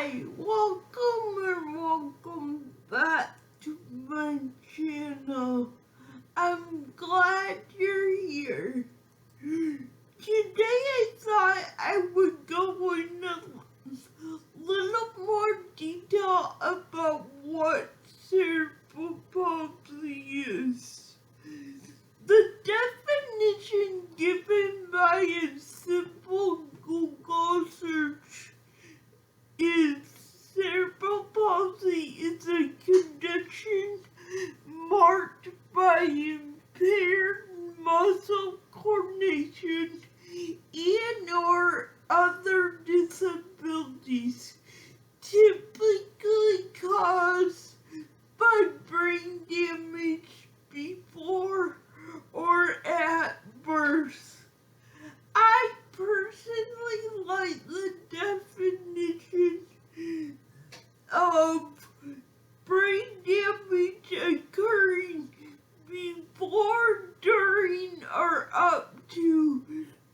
Hi, welcome back to my channel. I'm glad you're here. Today I thought I would go in a little more detail about what cerebral palsy is. The definition given by a simple Google search is cerebral palsy is a condition marked by impaired muscle coordination and or other disabilities, typically caused by brain damage before or at birth. I personally like the definition of brain damage occurring before, during, or up to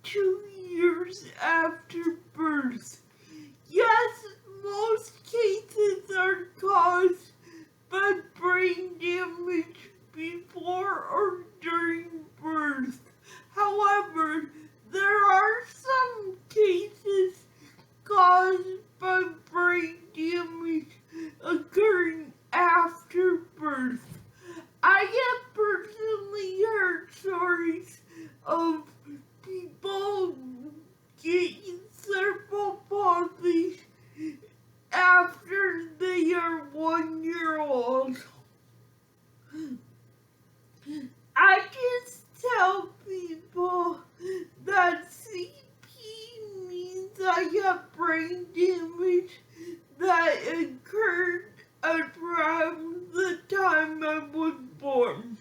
2 years after birth. Yes, most cases are caused by brain damage before or during birth. However, there are some cases caused by brain damage occurring after birth. I have personally heard stories of people getting cerebral palsy after they are 1 year old. I just tell people that CP means I have brain damage that occurred around the time I was born.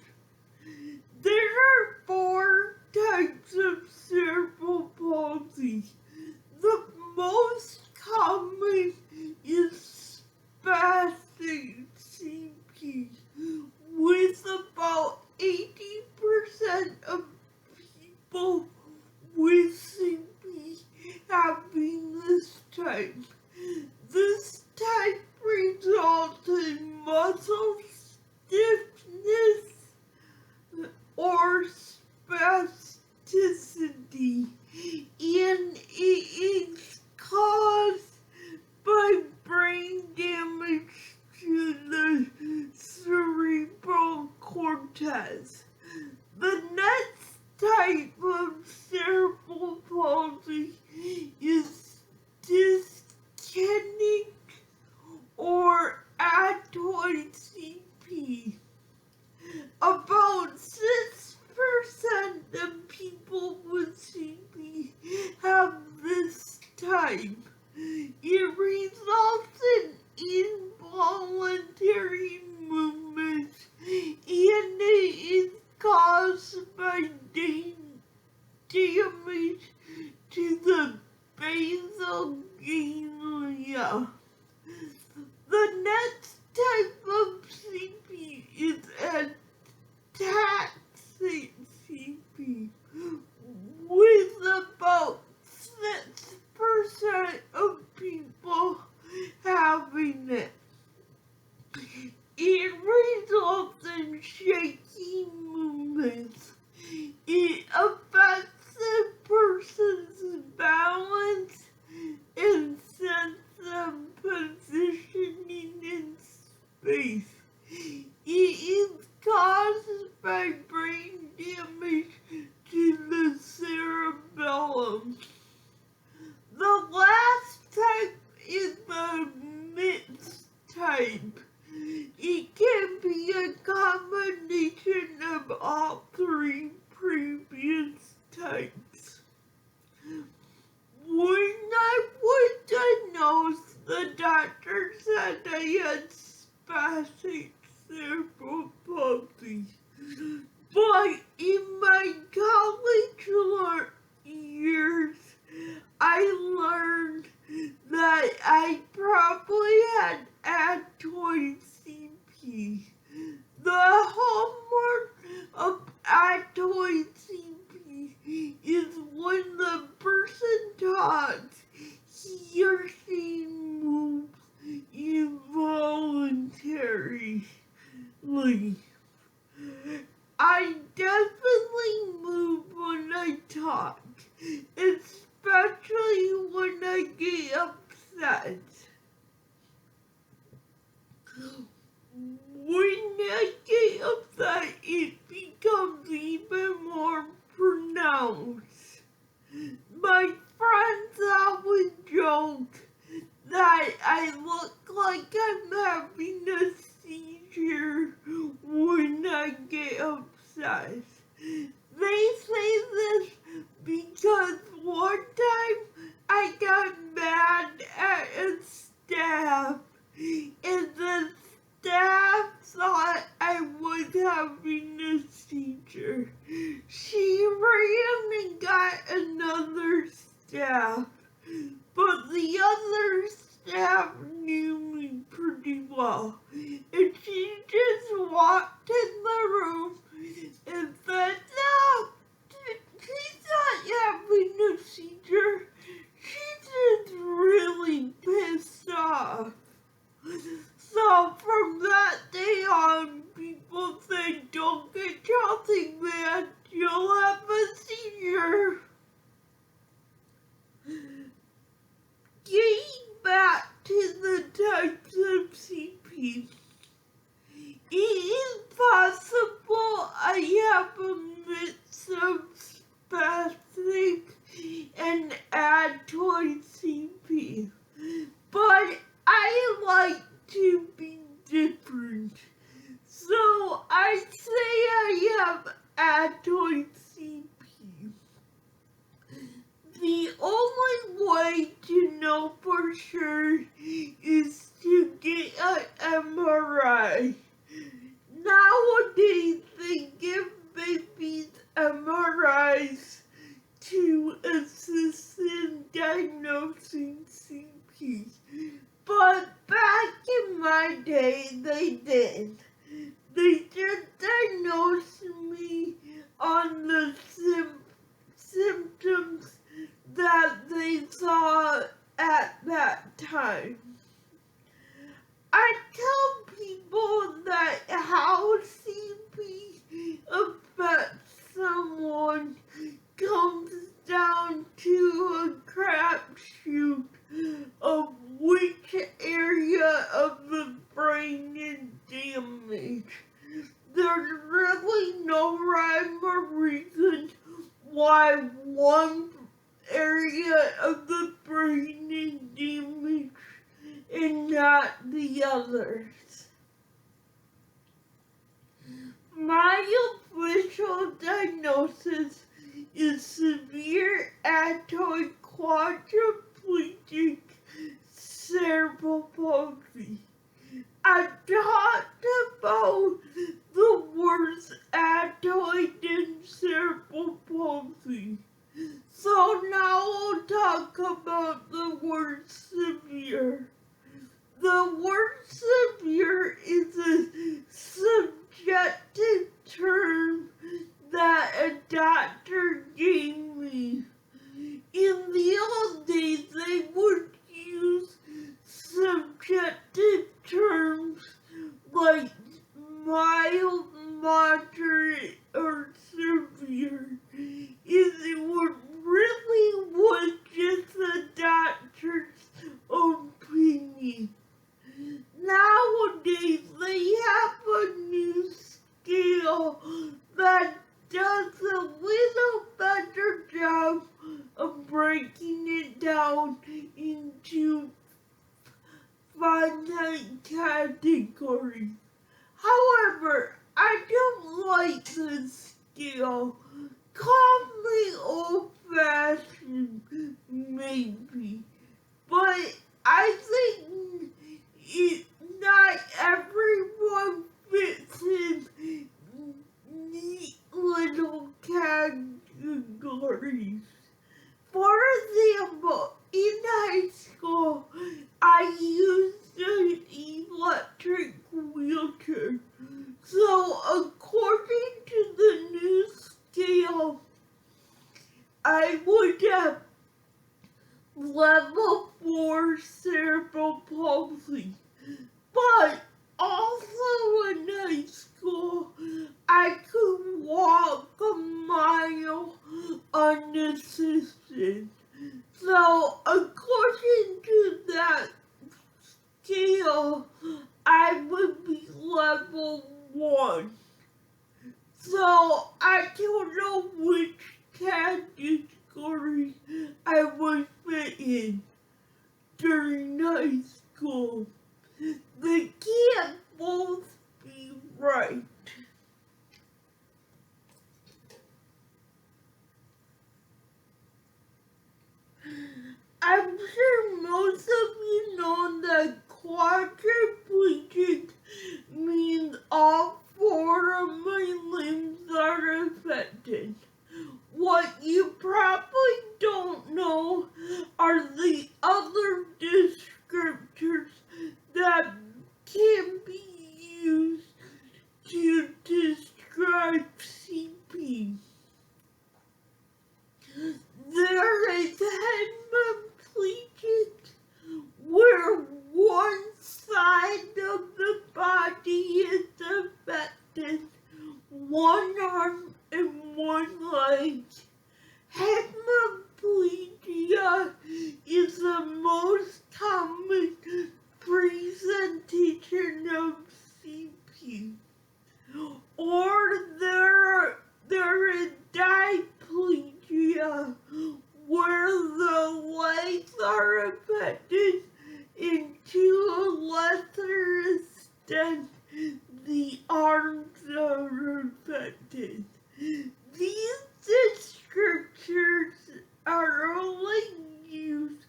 There are 4 types of cerebral palsy. The most common is spastic CP, with about 80% of people with CP having this type. This type results in muscle stiffness or spasticity, and it is caused by brain damage to the cerebral cortex. The next type of cerebral palsy is dyskinetic or adult CP. About 6% of people with CP have this type. It results in involuntary movements, and it is caused by damage to the basal ganglia. The next type of CP is ataxic CP, with about 6% of people having it. It results in shaky movements. It affects a person's balance and sense of positioning in space. It is caused by brain damage to the cerebellum. The last type is the mixed type. It can be a combination of all 3 previous types. When I was diagnosed, the doctor said I had spastic cerebral palsy. But in my college years, I learned that I probably had adult CP. The hallmark of adult CP is when the person talks, he or she moves upset. When I get upset, it becomes even more pronounced. My friends always joke that I look like I'm having a seizure when I get upset. They say this because one time I got mad at a staff and the staff thought I was having a seizure. She ran and got another staff, but the other staff knew me pretty well, and she just walked in the room and said, "No, she's not having a seizure. She's just really pissed off." So from that day on, people say, "Don't get Chelsea mad, you'll have a seizure." Getting back to the types of CP, it is possible I have a mix of spastic and adtoid CP, but I like to be different. So I say I have adtoid CP. The only way to know for sure is to get an MRI. Nowadays, they give babies MRIs to assist in diagnosing CP. But back in my day, they did. They just diagnosed me on the symptoms that they saw at that time. I tell people that how CP affects someone comes down to a crapshoot of which area of the brain is damaged. There's really no rhyme or reason why one area of the brain is damaged and not the others. My official diagnosis is severe adtoid quadriplegic cerebral palsy. I talked about the words adtoid and cerebral palsy. So now we'll talk about the word severe. The word severe is a subjective term that a doctor gave me. In the old days, they would use subjective terms like mild, moderate, or severe. It really was just the doctor's opinion. Nowadays, they have a new scale that does a little better job of breaking it down into finite categories. However, I don't like this scale. Call me old-fashioned, maybe, but I think not everyone fits in neat little categories. For example, in high school, I used an electric wheelchair. So according to the new scale, I would have level 4 cerebral palsy. But also in high school, I could walk a mile unassisted. So according to that during high school. They can't both be right. I'm sure most of you know that quadriplegic means all four of my limbs are affected. What you probably don't know are the other descriptors that can be used to describe CP. There is hemiplegic, where one side of the body is affected, one arm and one leg. Hemiplegia is the most common presentation of CP. Or there is diplegia, where the legs are affected, and to a lesser extent, the arms are affected. These descriptors are only used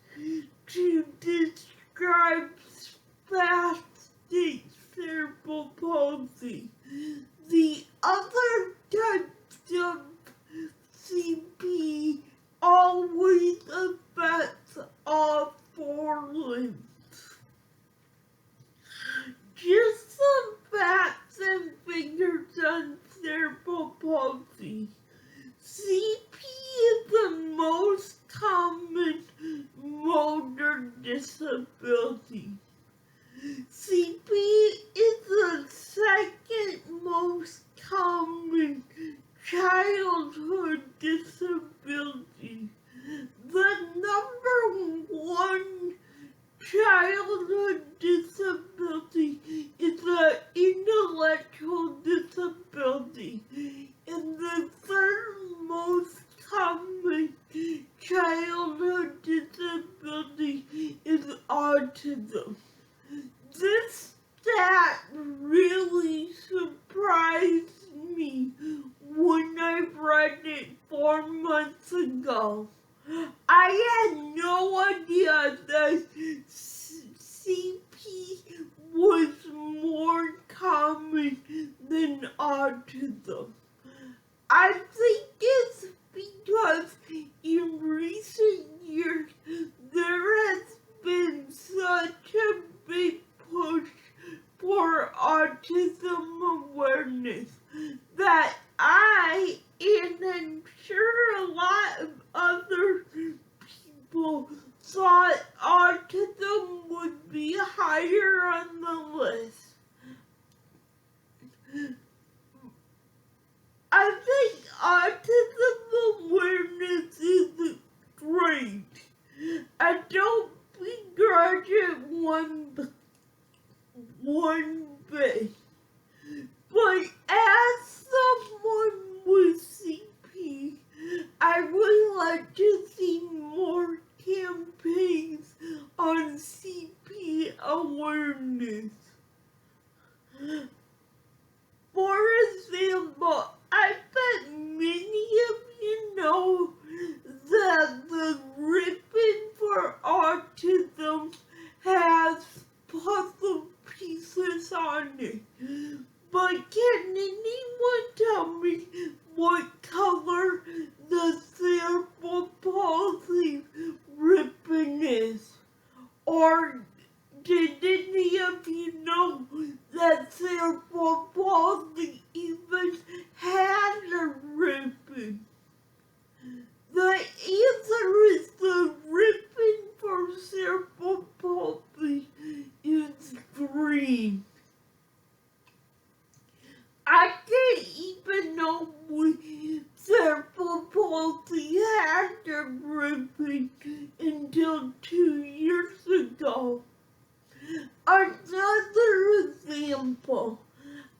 to describe spastic cerebral palsy. The other types of CP always affects all four limbs. Just some facts and figures on cerebral palsy. CP is the most common motor disability. CP is the second most common childhood disability. The number one childhood disability is an intellectual disability, and the third most common childhood disability is autism. This stat really surprised me when I read it 4 months ago. I had no idea that CP was more common than autism. I think it's because in recent years there has been such a big push for autism awareness that I, and I'm sure a lot of other people, thought autism would be higher on the list. I think autism awareness is great. I don't begrudge it one bit. But as someone with CP, I would like to see more campaigns on CP awareness. For example, I bet many of you know that the ribbon for autism has puzzle pieces on it. But can anyone tell me what color the cerebral palsy ribbon is? Or did any of you know that cerebral palsy even had a ribbon? The answer is the ribbon for cerebral palsy is green. I didn't even know cerebral palsy had a ribbon until 2 years ago. Another example.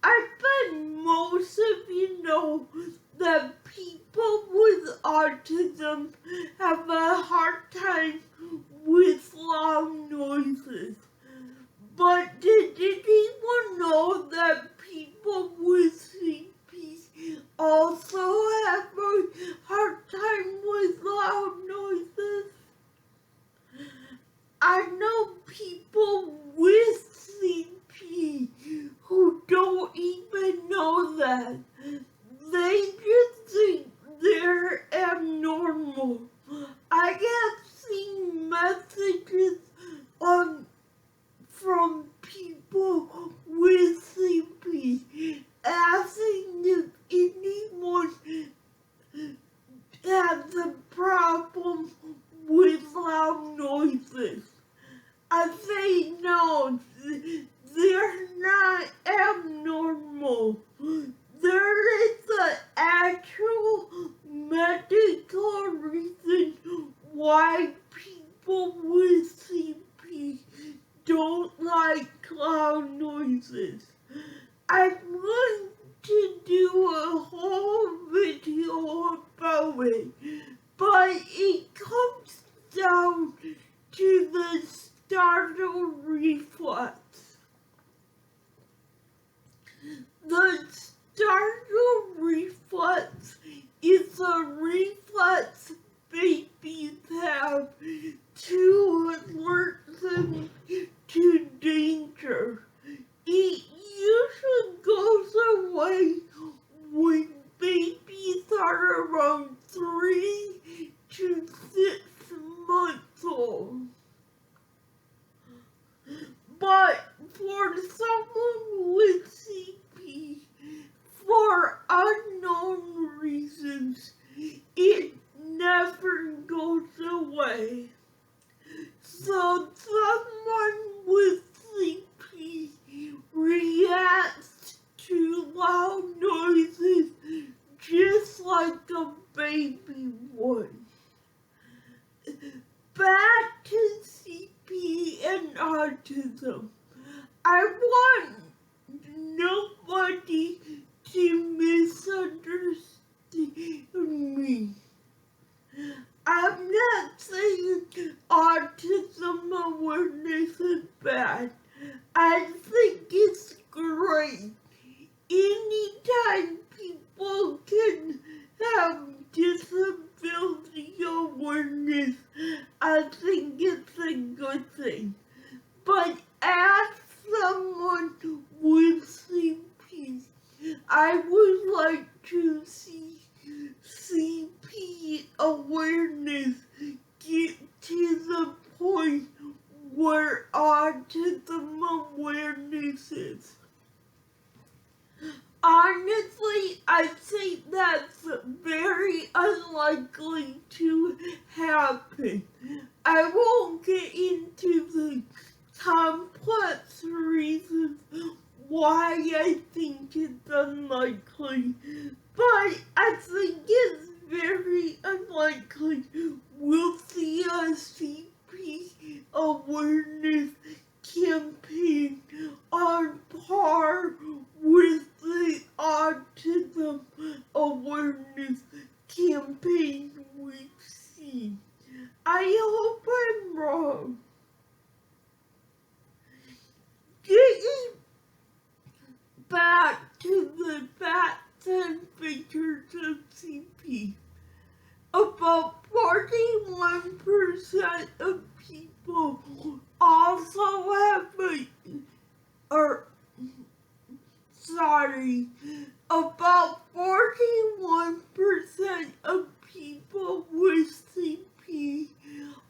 I bet most of you know that people with autism have a hard time with long I know people with CP who don't even know that. They just think they're abnormal. I have seen messages from people with CP asking if anyone has a problem with loud noises. I say no, they're not abnormal. There is an actual medical reason why people with CP don't like loud noises. I'm going to do a whole video about it, but it comes down to the startle reflex. The startle reflex is a reflex babies have to alert them to danger. It usually goes away when babies are around 3 to 6 months old. But for someone with CP, for unknown reasons, it never goes away. So someone with CP reacts to loud noises just like a baby would. Back to CP and autism. I want nobody to misunderstand me. I'm not saying autism awareness is bad. I think it's great. Anytime people can have disability awareness, I think it's a good thing. But as someone with CP, I would like to see CP awareness get to the point where autism awareness is. Honestly, I think that's very unlikely to happen. I won't get into the complex reasons why I think it's unlikely, but I think it's very unlikely we'll see a CP awareness campaign on par with the autism awareness campaign we've seen. I hope I'm wrong. Getting back to the facts and figures of CP, about 41% of people also have about 41% of people with CP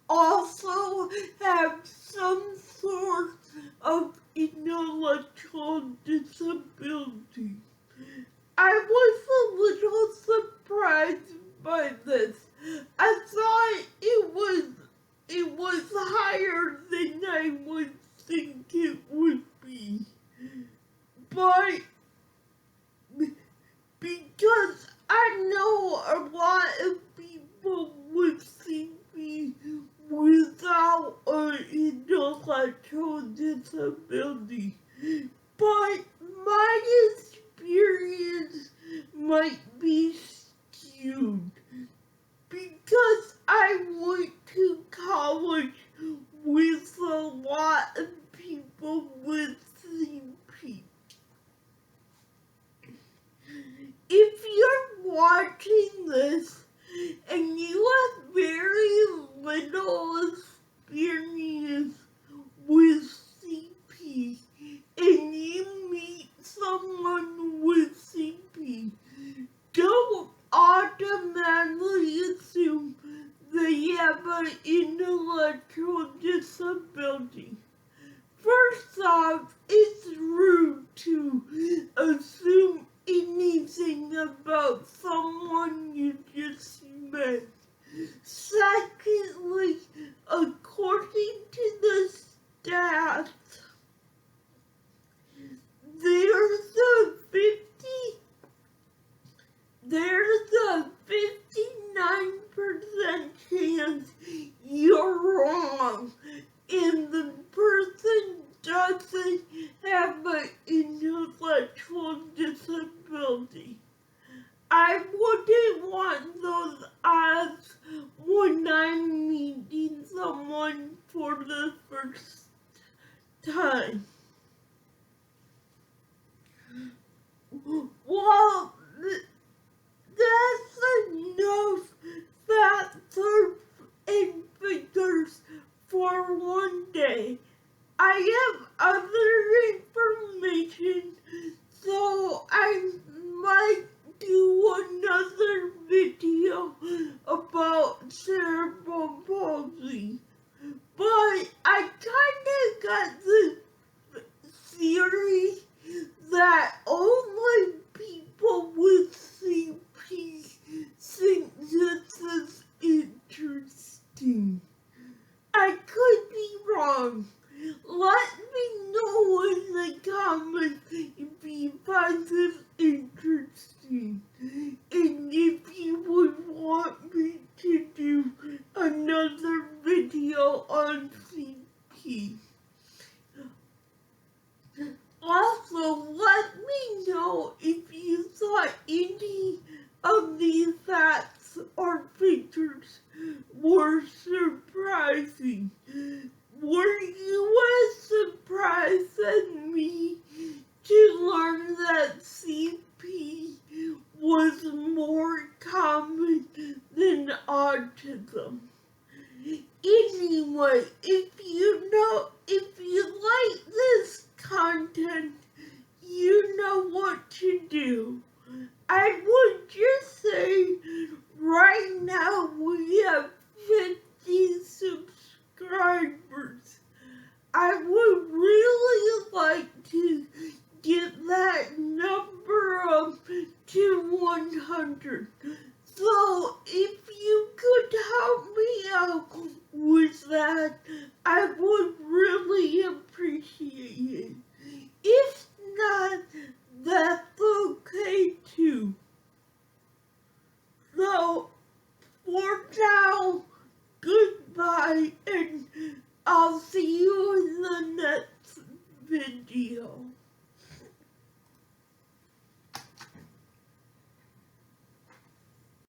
also have some sort of intellectual disability. I was a little surprised by this. I thought it was higher than I would think it would be. But because I know a lot of people with CP without an intellectual disability, but my experience might be skewed because I went to college with a lot of people with CP. If you're watching this and you have very little experience Palsy. First off, it's rude to assume anything about someone you just met. Secondly, according to the stats, there's a 59% chance you're wrong and the person doesn't have an intellectual disability. I wouldn't want those odds when I'm meeting someone for the first time. Well, that's enough facts and figures for one day. I have other information, so I might do another video about cerebral palsy. But I kinda got the theory that only people with CP think this is interesting. I could be wrong. Let me know in the comments if you find this interesting and if you would want me to do another video on CP. Also, let me know if you thought any of these facts or pictures were surprising. Were you as surprised as me to learn that CP was more common than autism? Anyway, if you like this content, you know what to do. I would just say right now we have 50 subscribers. I would really like to get that number up to 100. So if you could help me out with that, I would really appreciate it. If not, that's okay too. So, for now, goodbye, and I'll see you in the next video.